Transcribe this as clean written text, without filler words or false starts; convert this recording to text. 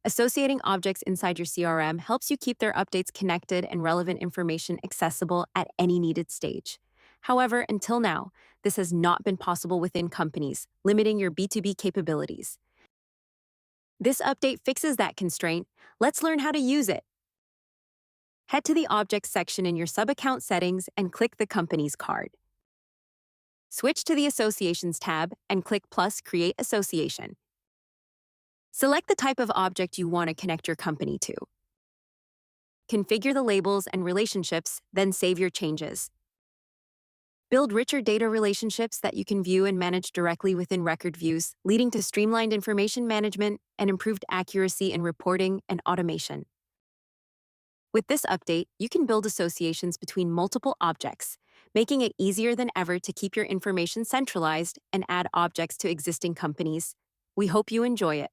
Associating objects inside your CRM helps you keep their updates connected and relevant information accessible at any needed stage. However, until now, this has not been possible within companies, limiting your B2B capabilities. This update fixes that constraint. Let's learn how to use it. Head to the Objects section in your subaccount settings and click the company's card. Switch to the Associations tab and click plus Create Association. Select the type of object you want to connect your company to. Configure the labels and relationships, then save your changes. Build richer data relationships that you can view and manage directly within record views, leading to streamlined information management and improved accuracy in reporting and automation. With this update, you can build associations between multiple objects, making it easier than ever to keep your information centralized and add objects to existing companies. We hope you enjoy it.